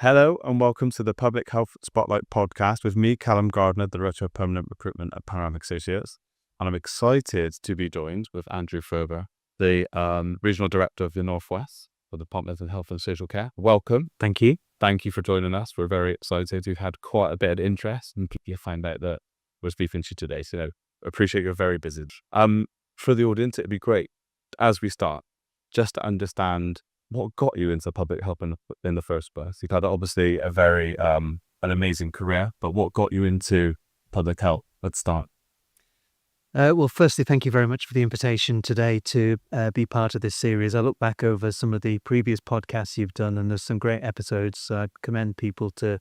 Hello and welcome to the Public Health Spotlight podcast with me, Callum Gardner, the Director of Permanent Recruitment at Panoramic Associates. And I'm excited to be joined with Andrew Furber, the Regional Director of the Northwest for the Department of Health and Social Care. Welcome. Thank you. Thank you for joining us. We're very excited. We've had quite a bit of interest and you find out that we're speaking to you today. So appreciate you're very busy. For the audience, it'd be great, as we start, just to understand what got you into public health in the first place. You've had obviously a very an amazing career, but what got you into public health? Let's start. Well, firstly, thank you very much for the invitation today to be part of this series. I look back over some of the previous podcasts you've done, and there's some great episodes. So I commend people to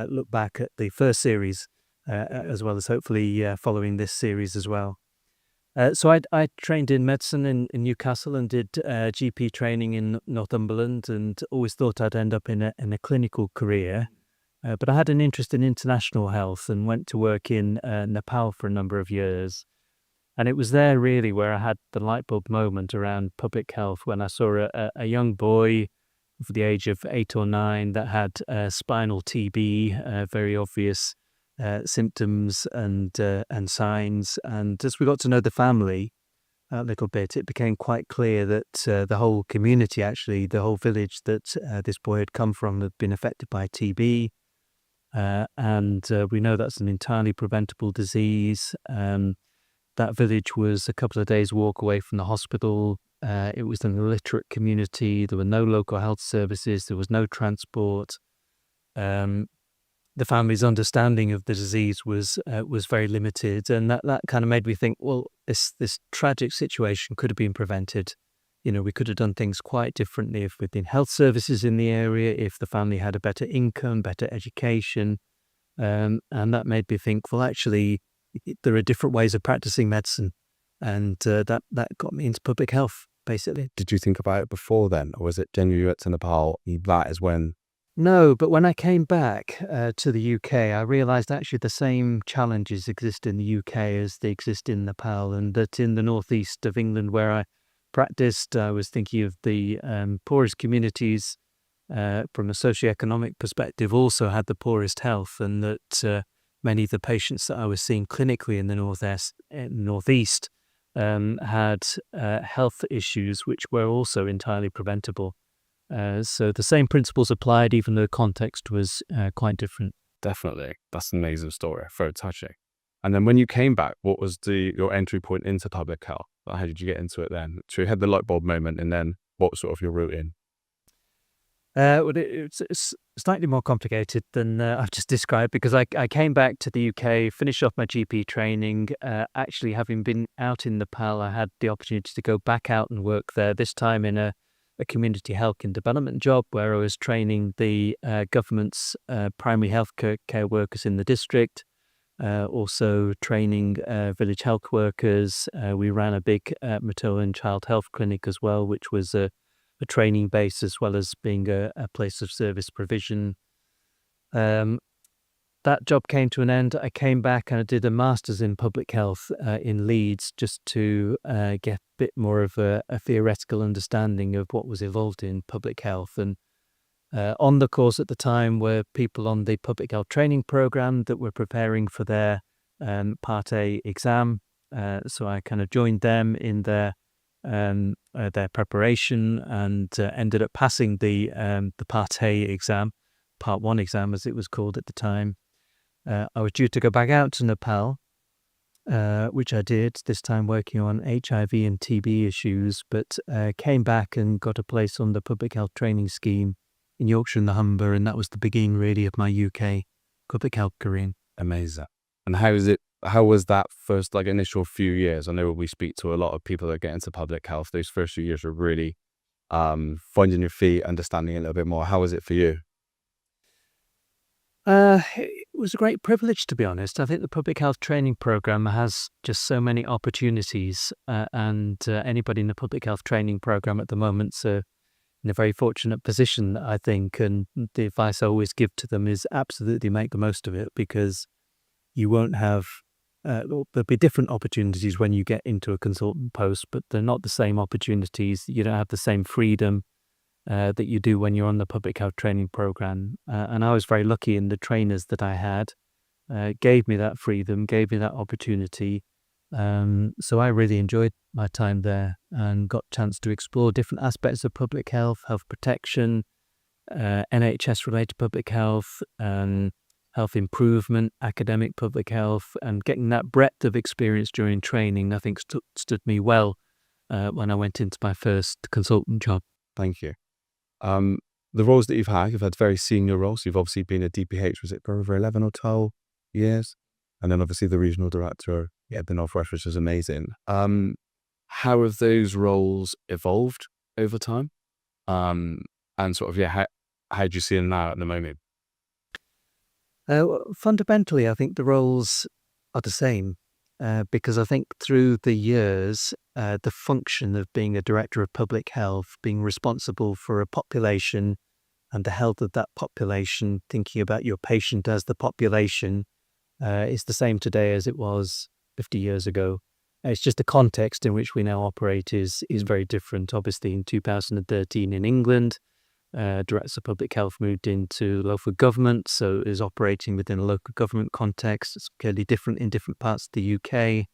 look back at the first series, as well as hopefully following this series as well. So I trained in medicine in Newcastle and did GP training in Northumberland, and always thought I'd end up in a clinical career. But I had an interest in international health and went to work in Nepal for a number of years. And it was there really where I had the light bulb moment around public health when I saw a young boy of the age of 8 or 9 that had spinal TB, very obvious symptoms and signs. And as we got to know the family a little bit, it became quite clear that the whole community, actually, the whole village that this boy had come from had been affected by TB. And we know that's an entirely preventable disease. That village was a couple of days' walk away from the hospital. It was an illiterate community. There were no local health services. There was no transport. The family's understanding of the disease was very limited, and that kind of made me think, well, this tragic situation could have been prevented. You know, we could have done things quite differently if we'd been health services in the area, if the family had a better income, better education, and that made me think, well, actually, there are different ways of practicing medicine, and that got me into public health, basically. Did you think about it before then, or was it genuinely you went to Nepal? That is when. No, but when I came back to the UK, I realised actually the same challenges exist in the UK as they exist in Nepal, and that in the northeast of England where I practiced, I was thinking of the poorest communities from a socioeconomic perspective also had the poorest health, and that many of the patients that I was seeing clinically in the northeast had health issues which were also entirely preventable. So the same principles applied, even though the context was quite different. Definitely. That's an amazing story. Very touching. And then when you came back, what was your entry point into public health? How did you get into it then? So you had the light bulb moment, and then what was sort of your route in? Well, it's slightly more complicated than I've just described, because I came back to the UK, finished off my GP training. Actually, having been out in Nepal, I had the opportunity to go back out and work there, this time in a community health and development job where I was training the government's primary health care workers in the district, also training village health workers. We ran a big maternal and child health clinic as well, which was a training base as well as being a place of service provision. That job came to an end. I came back and I did a master's in public health in Leeds, just to get a bit more of a theoretical understanding of what was involved in public health. And on the course at the time were people on the public health training program that were preparing for their Part A exam. So I kind of joined them in their preparation and ended up passing the Part A exam, Part 1 exam as it was called at the time. I was due to go back out to Nepal, which I did, this time working on HIV and TB issues, but came back and got a place on the public health training scheme in Yorkshire and the Humber, and that was the beginning really of my UK public health career. Amazing. And how was that first initial few years? I know we speak to a lot of people that get into public health. Those first few years are really finding your feet, understanding it a little bit more. How was it for you? It was a great privilege, to be honest. I think the public health training program has just so many opportunities, and anybody in the public health training program at the moment's in a very fortunate position, I think. And the advice I always give to them is absolutely make the most of it, because you won't have, there'll be different opportunities when you get into a consultant post, but they're not the same opportunities. You don't have the same freedom that you do when you're on the public health training program. And I was very lucky in the trainers that I had, gave me that freedom, gave me that opportunity. So I really enjoyed my time there and got a chance to explore different aspects of public health, health protection, NHS-related public health, health improvement, academic public health, and getting that breadth of experience during training, I think stood me well when I went into my first consultant job. Thank you. The roles that you've had very senior roles. You've obviously been a DPH, was it for over 11 or 12 years? And then obviously the regional director at the Northwest, which is amazing. How have those roles evolved over time? And sort of, how do you see them now at the moment? Fundamentally, I think the roles are the same because I think through the years, the function of being a director of public health, being responsible for a population and the health of that population, thinking about your patient as the population, is the same today as it was 50 years ago. It's just the context in which we now operate is very different. Obviously, in 2013 in England, Director of Public Health moved into local government, so is operating within a local government context. It's clearly different in different parts of the UK.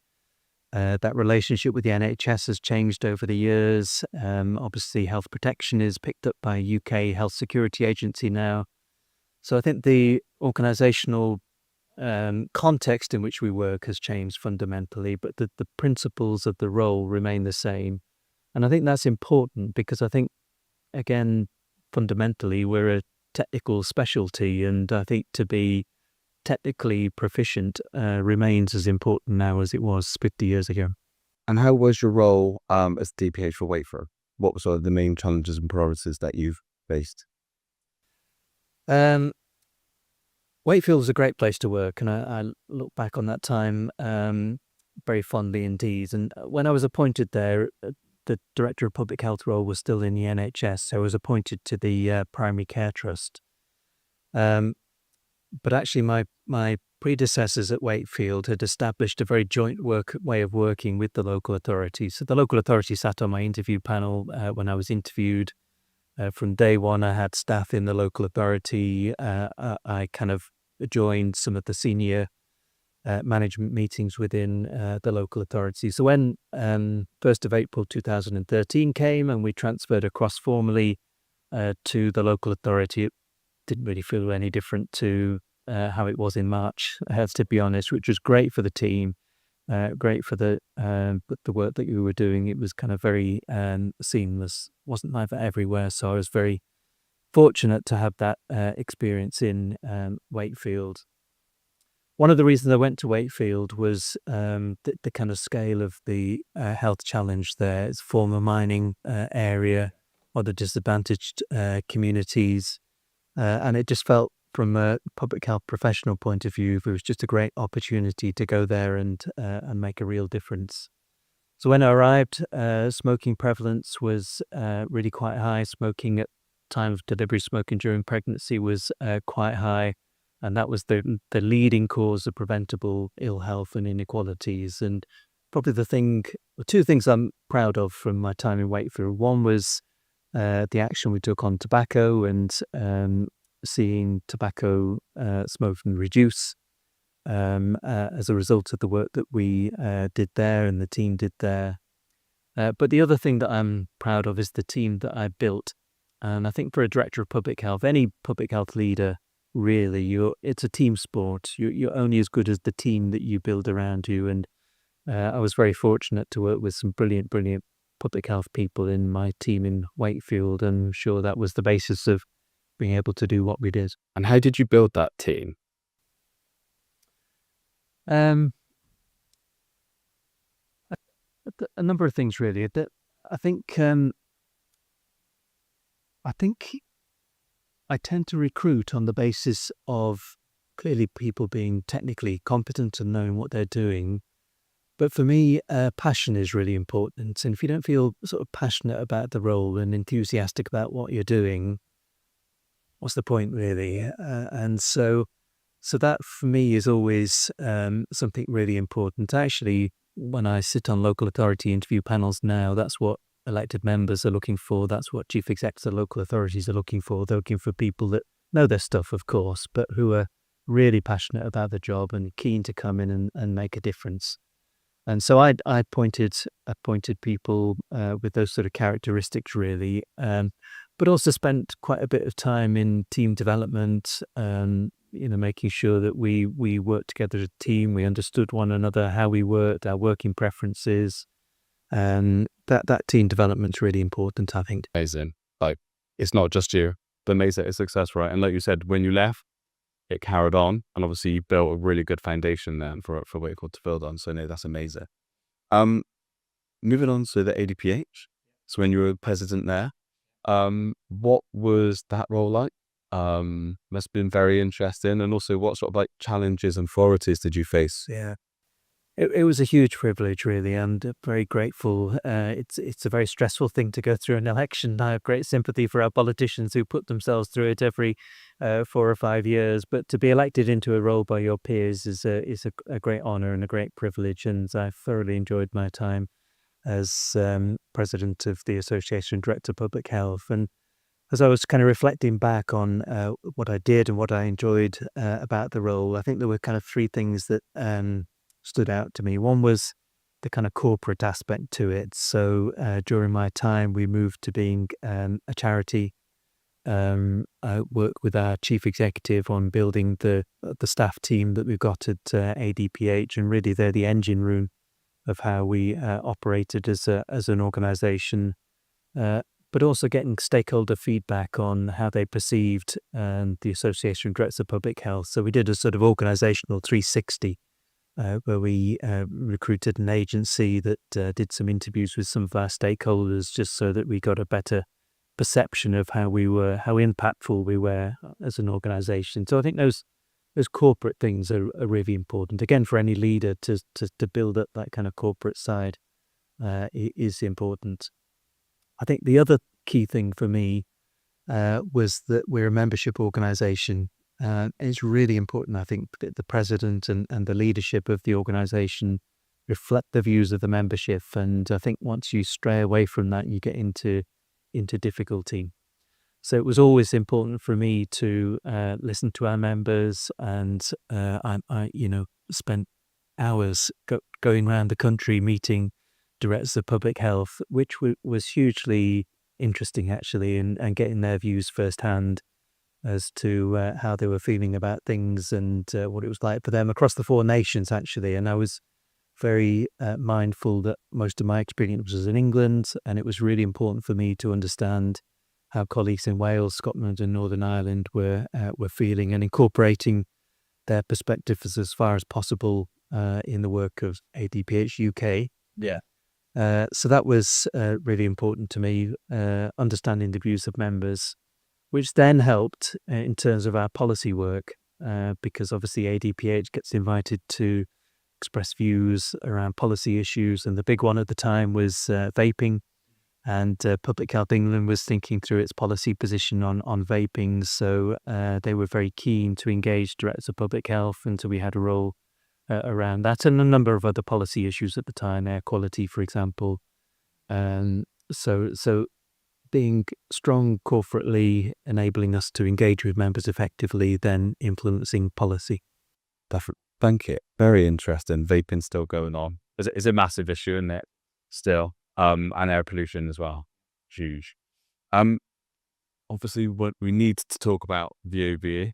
That relationship with the NHS has changed over the years. Obviously, health protection is picked up by UK Health Security Agency now. So I think the organisational context in which we work has changed fundamentally, but the principles of the role remain the same. And I think that's important because I think, again, fundamentally, we're a technical specialty, and I think to be technically proficient remains as important now as it was 50 years ago. And how was your role as DPH for Wakefield? What were sort of the main challenges and priorities that you've faced? Wakefield was a great place to work, and I look back on that time very fondly indeed. And when I was appointed there, the Director of Public Health role was still in the NHS, so I was appointed to the Primary Care Trust. But actually my predecessors at Wakefield had established a very joint way of working with the local authorities. So the local authority sat on my interview panel when I was interviewed. From day one, I had staff in the local authority. I kind of joined some of the senior management meetings within the local authority. So when 1st of April 2013 came and we transferred across formally to the local authority, it didn't really feel any different to how it was in March, to be honest, which was great for the team, great for the work that you were doing. It was kind of very seamless, wasn't like that everywhere. So I was very fortunate to have that experience in Wakefield. One of the reasons I went to Wakefield was the kind of scale of the health challenge there. It's a former mining area, other disadvantaged communities, and it just felt from a public health professional point of view, it was just a great opportunity to go there and make a real difference. So when I arrived, smoking prevalence was really quite high. Smoking at time of delivery, smoking during pregnancy was quite high. And that was the leading cause of preventable ill health and inequalities. And probably two things I'm proud of from my time in Wakefield. One was the action we took on tobacco and seeing tobacco smoking reduce as a result of the work that we did there and the team did there. But the other thing that I'm proud of is the team that I built. And I think for a director of public health, any public health leader, really, it's a team sport. You're only as good as the team that you build around you. And I was very fortunate to work with some brilliant public health people in my team in Wakefield, and I'm sure that was the basis of being able to do what we did. And how did you build that team? A number of things, really. I think I tend to recruit on the basis of clearly people being technically competent and knowing what they're doing. But for me, passion is really important. And if you don't feel sort of passionate about the role and enthusiastic about what you're doing, what's the point, really? And so that for me is always something really important. Actually, when I sit on local authority interview panels now, that's what elected members are looking for. That's what chief execs of local authorities are looking for. They're looking for people that know their stuff, of course, but who are really passionate about the job and keen to come in and make a difference. And so I appointed people with those sort of characteristics, really, but also spent quite a bit of time in team development, making sure that we worked together as a team, we understood one another, how we worked, our working preferences. That team development's really important, I think. Amazing. Like, it's not just you that makes it a success, right? And like you said, when you left, it carried on, and obviously you built a really good foundation then for what you called to build on. So no, that's amazing. Moving on to the ADPH. So when you were president there, what was that role like? Must have been very interesting. And also, what sort of like challenges and authorities did you face? Yeah. It was a huge privilege, really, and very grateful. It's a very stressful thing to go through an election. I have great sympathy for our politicians who put themselves through it every 4 or 5 years. But to be elected into a role by your peers is a great honour and a great privilege. And I thoroughly enjoyed my time as president of the Association Director of Public Health. And as I was kind of reflecting back on what I did and what I enjoyed about the role, I think there were kind of 3 things that stood out to me. One was the kind of corporate aspect to it. So during my time, we moved to being a charity. I worked with our chief executive on building the staff team that we've got at ADPH, and really they're the engine room of how we operated as an organisation. But also getting stakeholder feedback on how they perceived the Association of Directors of Public Health. So we did a sort of organisational 360. Where we recruited an agency that did some interviews with some of our stakeholders, just so that we got a better perception of how impactful we were as an organisation. So I think those corporate things are really important. Again, for any leader to build up that kind of corporate side is important. I think the other key thing for me was that we're a membership organisation. It's really important, I think, that the president and the leadership of the organisation reflect the views of the membership. And I think once you stray away from that, you get into difficulty. So it was always important for me to listen to our members, and I spent hours going around the country meeting directors of public health, which was hugely interesting, actually, and getting their views firsthand as to how they were feeling about things and what it was like for them across the 4 nations, actually. And I was very mindful that most of my experience was in England, and it was really important for me to understand how colleagues in Wales, Scotland and Northern Ireland were feeling, and incorporating their perspectives as far as possible in the work of ADPH UK. Yeah. So that was really important to me, understanding the views of members, which then helped in terms of our policy work, because obviously ADPH gets invited to express views around policy issues. And the big one at the time was vaping. And Public Health England was thinking through its policy position on vaping. So they were very keen to engage directors of public health. And so we had a role around that, and a number of other policy issues at the time, air quality, for example. So being strong corporately, enabling us to engage with members effectively, then influencing policy. Thank you. Very interesting. Vaping still going on. It's a massive issue, isn't it? Still. And air pollution as well. Huge. Obviously, what we need to talk about the OBE.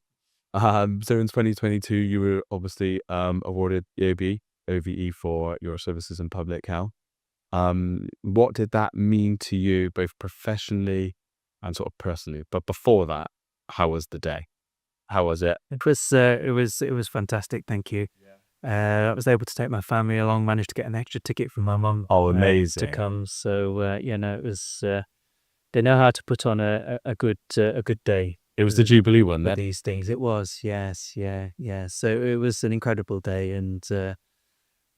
So in 2022, you were obviously awarded the OBE for your services in public health. What did that mean to you, both professionally and sort of personally? But before that, how was the day? How was it? It was fantastic. Thank you. I was able to take my family along. Managed to get an extra ticket from my mum. Oh, amazing. To come. So it was. They know how to put on a good day. It was the Jubilee one, for then. these things. It was, yes, yeah. So it was an incredible day, and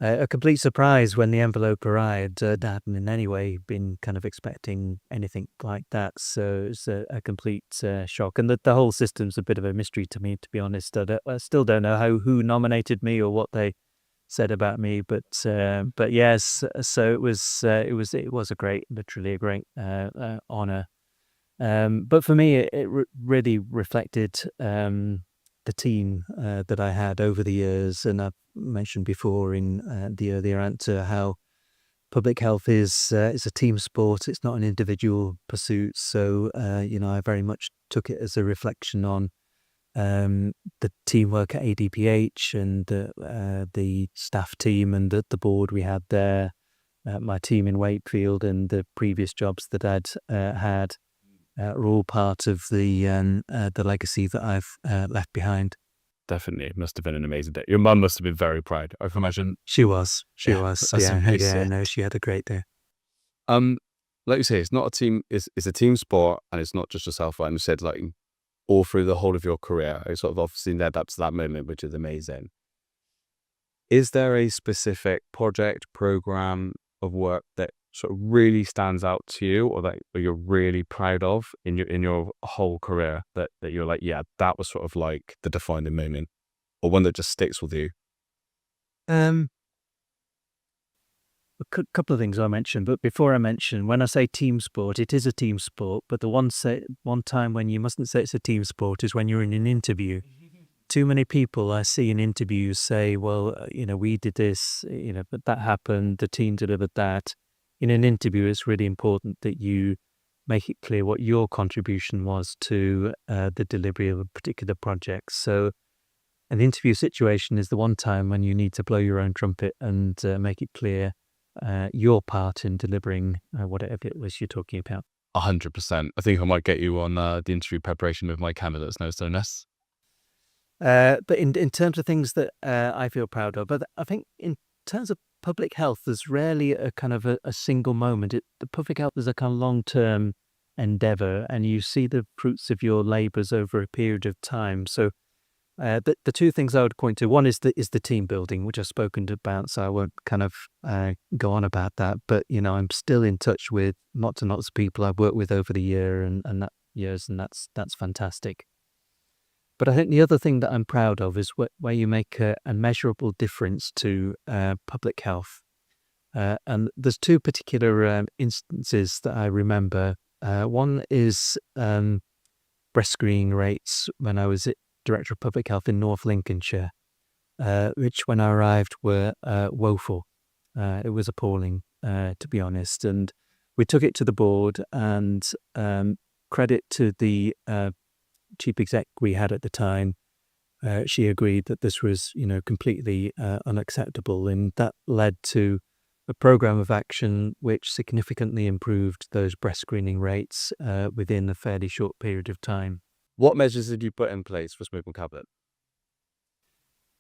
a complete surprise when the envelope arrived. I hadn't in any way been kind of expecting anything like that. So it's a complete shock, and the whole system's a bit of a mystery to me, to be honest. I still don't know who nominated me or what they said about me, but yes, so it was literally a great honor. But for me, it really reflected the team that I had over the years, and I've mentioned before in the earlier answer how public health is a team sport. It's not an individual pursuit. So I very much took it as a reflection on the teamwork at ADPH and the staff team and the board we had there, my team in Wakefield and the previous jobs that I'd had are all part of the legacy that I've left behind. Definitely. It must have been an amazing day. Your mum must have been very proud, I can imagine. She was. That's Yeah, amazing. no, she had a great day. Like you say, it's not a team, it's a team sport, and it's not just yourself. Like you said, like all through the whole of your career, it sort of obviously led up to that moment, which is amazing. Is there a specific project, program of work that sort of really stands out to you, or that you're really proud of in your whole career, that you're like, yeah, that was sort of like the defining moment, or one that just sticks with you? A couple of things I mentioned, but before I mention, when I say team sport, it is a team sport, but the one time when you mustn't say it's a team sport is when you're in an interview. Too many people I see in interviews say, well, we did this, but that happened, the team delivered that. In an interview, it's really important that you make it clear what your contribution was to the delivery of a particular project. So an interview situation is the one time when you need to blow your own trumpet and make it clear your part in delivering whatever it was you're talking about. 100%. I think I might get you on the interview preparation with my candidates now, Sonus. But in terms of things that I feel proud of, but I think in terms of public health, there's rarely a kind of a single moment. The public health is a kind of long-term endeavor, and you see the fruits of your labors over a period of time. So the two things I would point to, one is the team building, which I've spoken about, so I won't kind of go on about that. But I'm still in touch with lots and lots of people I've worked with over the years, and that's fantastic. But I think the other thing that I'm proud of is where you make a measurable difference to public health. And there's two particular instances that I remember. One is breast screening rates when I was Director of Public Health in North Lincolnshire, which when I arrived were woeful. It was appalling, to be honest. And we took it to the board, and credit to the chief exec we had at the time. She agreed that this was, completely unacceptable, and that led to a program of action which significantly improved those breast screening rates within a fairly short period of time. What measures did you put in place for smoking prevalence?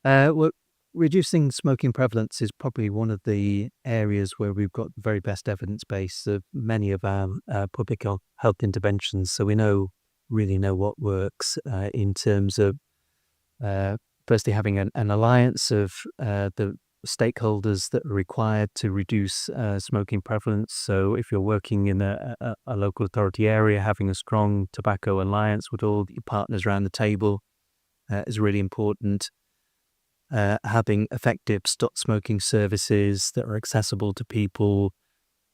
Well, reducing smoking prevalence is probably one of the areas where we've got the very best evidence base of many of our public health interventions. So we really know what works in terms of firstly having an alliance of the stakeholders that are required to reduce smoking prevalence. So if you're working in a local authority area, having a strong tobacco alliance with all your partners around the table is really important. Having effective stop smoking services that are accessible to people,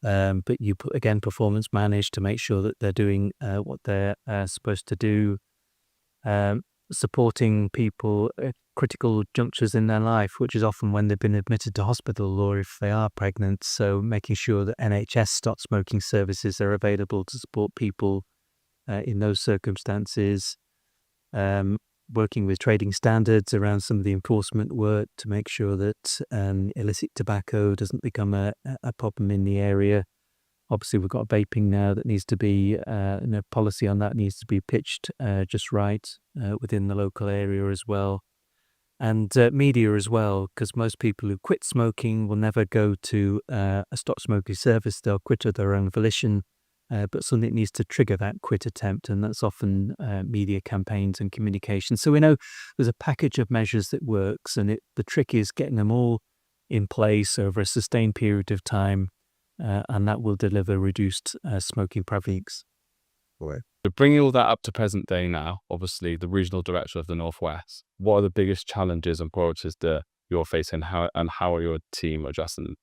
but you again performance manage to make sure that they're doing what they're supposed to do. Supporting people at critical junctures in their life, which is often when they've been admitted to hospital or if they are pregnant. So making sure that NHS stop smoking services are available to support people in those circumstances. Working with trading standards around some of the enforcement work to make sure that illicit tobacco doesn't become a problem in the area. Obviously, we've got vaping now that needs to be, policy on that needs to be pitched just right within the local area as well. And media as well, because most people who quit smoking will never go to a stop smoking service. They'll quit of their own volition, but something needs to trigger that quit attempt, and that's often media campaigns and communication. So we know there's a package of measures that works, and the trick is getting them all in place over a sustained period of time. And that will deliver reduced smoking prevalence. So bringing all that up to present day now, obviously the regional director of the Northwest, what are the biggest challenges and priorities that you're facing, how are your team adjusting?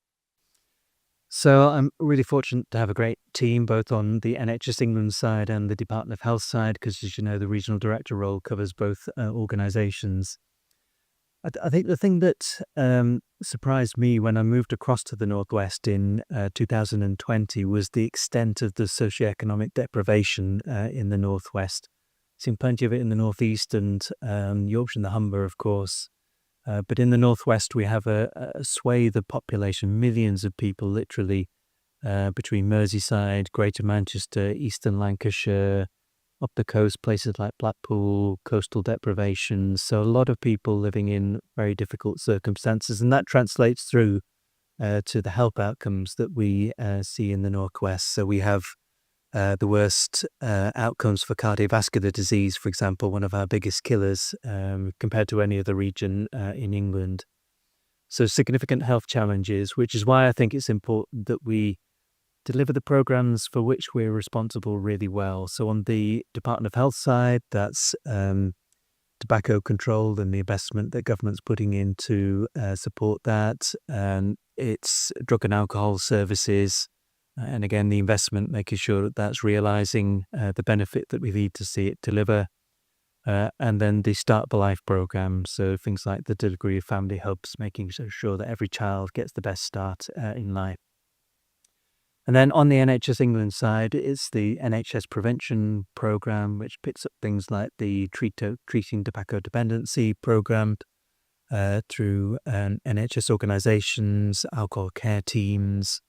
So I'm really fortunate to have a great team, both on the NHS England side and the Department of Health side, because as you know, the regional director role covers both organisations. I think the thing that surprised me when I moved across to the Northwest in 2020 was the extent of the socioeconomic deprivation in the Northwest. Seen plenty of it in the Northeast and Yorkshire and the Humber, of course. But in the Northwest, we have a swathe of population, millions of people literally between Merseyside, Greater Manchester, Eastern Lancashire, up the coast, places like Blackpool, coastal deprivation. So a lot of people living in very difficult circumstances, and that translates through to the health outcomes that we see in the Northwest. So we have the worst outcomes for cardiovascular disease, for example, one of our biggest killers compared to any other region in England. So significant health challenges, which is why I think it's important that we deliver the programs for which we're responsible really well. So on the Department of Health side, that's tobacco control and the investment that government's putting in to support that. It's drug and alcohol services. And again, the investment, making sure that that's realising the benefit that we need to see it deliver. And then the Start for Life programme, so things like the degree of family hubs, making sure that every child gets the best start in life. And then on the NHS England side, it's the NHS Prevention Programme, which picks up things like the Treating Tobacco Dependency Programme through NHS organisations, alcohol care teams,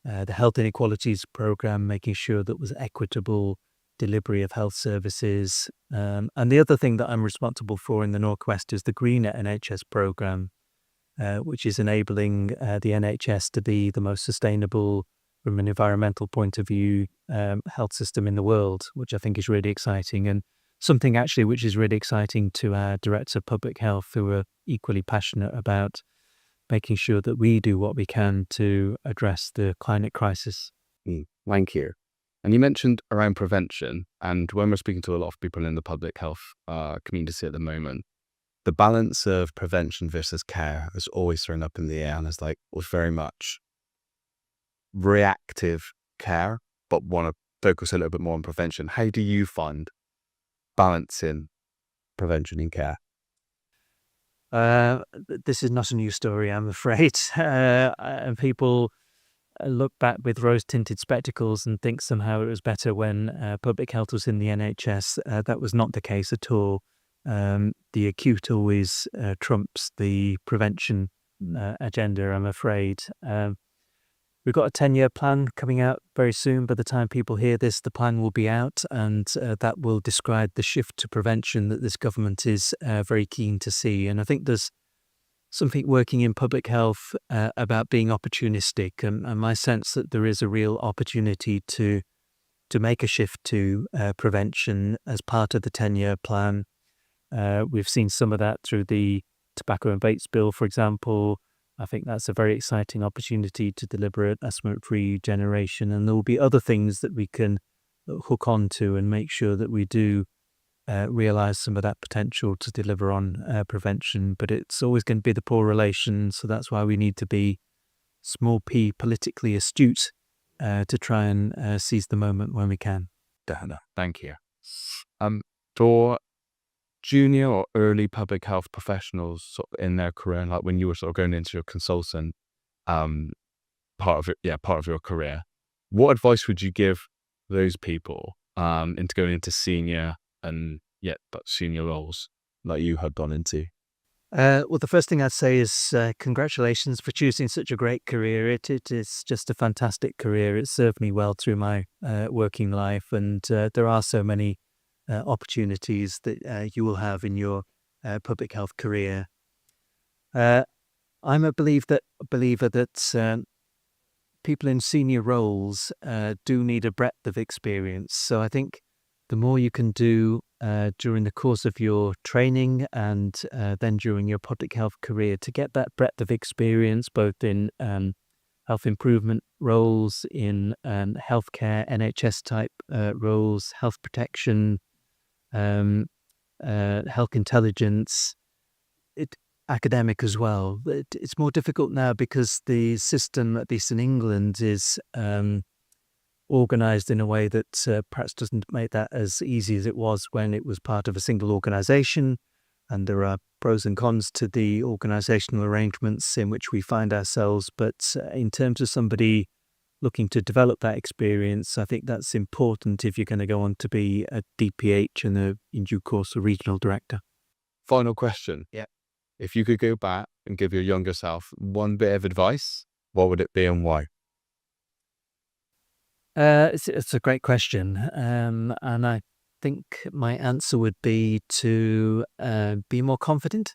the Health Inequalities Programme, making sure that was equitable delivery of health services. And the other thing that I'm responsible for in the Northwest is the Greener NHS Programme, which is enabling the NHS to be the most sustainable from an environmental point of view, health system in the world, which I think is really exciting, and something actually which is really exciting to our Directors of Public Health, who are equally passionate about making sure that we do what we can to address the climate crisis. Thank you. And you mentioned around prevention, and when we're speaking to a lot of people in the public health community at the moment, the balance of prevention versus care is always thrown up in the air, and it's like, was very much reactive care, but want to focus a little bit more on prevention. How do you find balancing prevention and care? This is not a new story, I'm afraid. And people look back with rose-tinted spectacles and think somehow it was better when public health was in the NHS. That was not the case at all. The acute always trumps the prevention agenda, I'm afraid. We've got a 10-year plan coming out very soon. By the time people hear this, the plan will be out, and that will describe the shift to prevention that this government is very keen to see. And I think there's something working in public health about being opportunistic, and my sense that there is a real opportunity to make a shift to prevention as part of the 10-year plan. We've seen some of that through the tobacco and vapes bill, for example. I think that's a very exciting opportunity to deliver a smoke-free generation, and there will be other things that we can hook onto and make sure that we do realise some of that potential to deliver on prevention. But it's always going to be the poor relation, so that's why we need to be small p politically astute to try and seize the moment when we can. Thank you. For junior or early public health professionals sort of in their career, like when you were sort of going into your consultant part of your career, what advice would you give those people into going into senior senior roles like you had gone into? Well, the first thing I'd say is congratulations for choosing such a great career. It is just a fantastic career. It served me well through my working life, and there are so many opportunities that you will have in your public health career. I'm a believer that people in senior roles do need a breadth of experience. So I think the more you can do during the course of your training and then during your public health career to get that breadth of experience, both in health improvement roles, in healthcare, NHS type roles, health protection, health intelligence. academic as well. It's more difficult now because the system, at least in England, is organised in a way that perhaps doesn't make that as easy as it was when it was part of a single organisation. And there are pros and cons to the organisational arrangements in which we find ourselves. But in terms of somebody looking to develop that experience, I think that's important if you're going to go on to be a DPH and in due course, a regional director. Final question. Yeah. If you could go back and give your younger self one bit of advice, what would it be and why? It's a great question. And I think my answer would be to be more confident.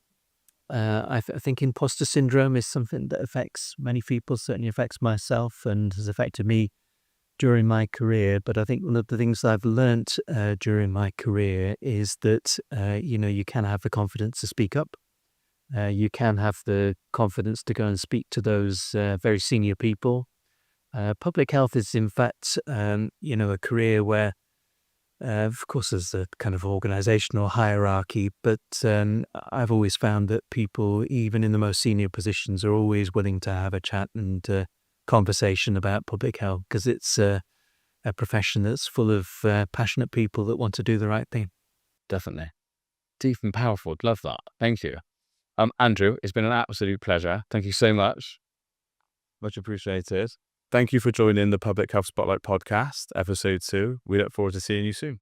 I think imposter syndrome is something that affects many people, certainly affects myself and has affected me during my career. But I think one of the things I've learnt during my career is that, you can have the confidence to speak up. You can have the confidence to go and speak to those very senior people. Public health is, in fact, a career where, of course, there's a kind of organisational hierarchy, but I've always found that people, even in the most senior positions, are always willing to have a chat and conversation about public health because it's a profession that's full of passionate people that want to do the right thing. Definitely. Deep and powerful. Love that. Thank you. Andrew, it's been an absolute pleasure. Thank you so much. Much appreciated. Thank you for joining the Public Health Spotlight podcast, episode 2. We look forward to seeing you soon.